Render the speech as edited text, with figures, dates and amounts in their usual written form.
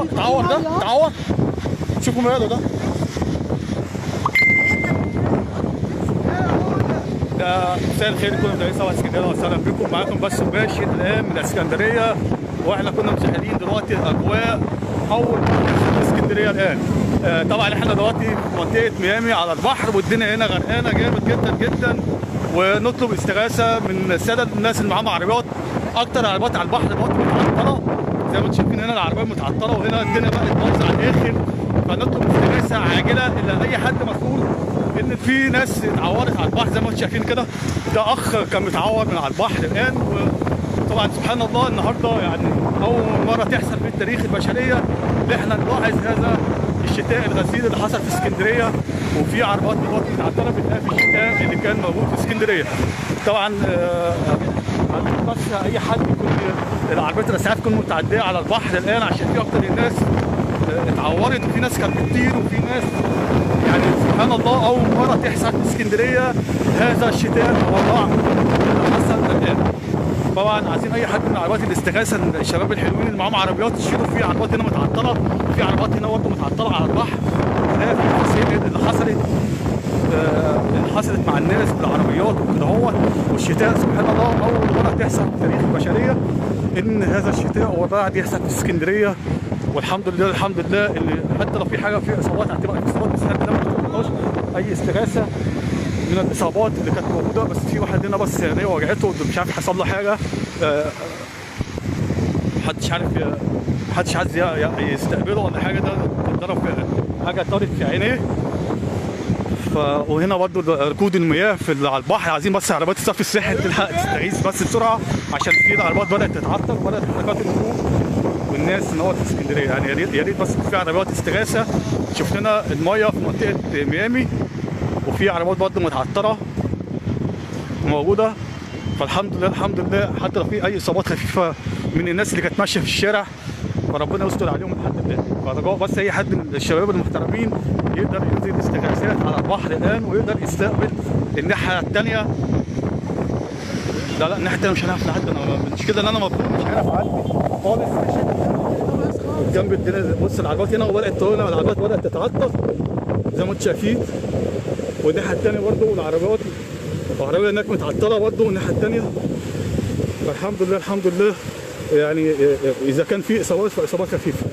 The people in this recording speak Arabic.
اتعور ده اتعور. شوفوا ماله ده. مساء الخير كل متابعين صباح اسكندريه وسهلا بكم. معاكم بس مباشر الان من اسكندريه، واحنا كنا مشاهدين دلوقتي الاجواء اول في اسكندريه الان. طبعا احنا دلوقتي في منطقه ميامي على البحر، والدنيا هنا غرقانه جامد جدا جدا، ونطلب استغاثه من الساده الناس اللي معاهم عربيات. اكتر عربيات على البحر دلوقتي متعطله زي ما انتم شايفين، هنا العربيات متعطله وهنا الدنيا بقت بايظه على الاخر. فنطلب استغاثه عاجله الى اي حد مسؤول، ان في ناس اتعورت على البحر زي ما انتم شايفين كده. ده اخ كان متعور من على البحر الان، وطبعا سبحان الله النهارده يعني اول مره تحصل في التاريخ البشريه ان احنا نلاحظ هذا الشتاء الغزير اللي حصل في اسكندريه، وفي عربات دلوقتي متعطله بتلاقي في الشتاء اللي كان موجود في اسكندريه. طبعا بس اي حد يكون العربيات الاسعاف تكون متعديه على البحر الان، عشان في اكتر الناس اتعورت وفي ناس كانت بتطير وفي ناس يعني سبحان الله اول مره تحصل في اسكندريه هذا الشتاء الرائع اللي حصل الان. طبعا عايزين اي حد من عربيات الاستغاثه، الشباب الحلوين اللي معاهم عربيات يشيلوا. في عربيات هنا متعطله وفي عربيات هنا برضه متعطله على البحر. ده في التفاصيل اللي حصلت مع الناس بالعربيات وكده هو. والشتاء سبحان الله اول مره تحصل في تاريخ البشريه ان هذا الشتاء والرعد يحصل في اسكندريه. والحمد لله الحمد لله اللي حتى لو في حاجه في اصابات هتبقى في اصابات، بس احنا ما طلبناش اي استغاثه من الاصابات اللي كانت موجوده. بس في واحد هنا بس عينيه وجعته مش عارف حصل له حاجه، محدش عايز يستقبله ولا حاجه. ده اتضرب في حاجه طارت في عينيه. وهنا برضه ركود المياه على البحر. عايزين بس عربيات الصرف الصحي تلحق تستغيث بس بسرعه، عشان في العربيات بدات تتعطل وبدات حركات المرور والناس ان هو في اسكندريه. يعني يا ريت بس في عربيات استغاثه. شفت لنا الميه في منطقه ميامي وفي عربيات برضه متعطله موجوده. فالحمد لله الحمد لله حتى لو في اي اصابات خفيفه من الناس اللي كانت ماشيه في الشارع فربنا يستر عليهم لحد الان. فرجاء بس اي حد من الشباب المحترمين يقدر ينزل استغاثات على البحر الان ويقدر يستقبل الناحيه الثانيه. لا الناحيه الثانيه مش هنعرف نعدي. المشكله ان انا مبروك مش عارف اعدي خالص. جنب الدنيا بص العربيات هنا وبدات تهون، العربيات بدات تتعطل زي ما انتم شايفين. والناحيه الثانيه برضه العربيات هناك متعطله برضه الناحيه الثانيه. فالحمد لله الحمد لله يعني اذا كان في اصابات فاصابات خفيفه.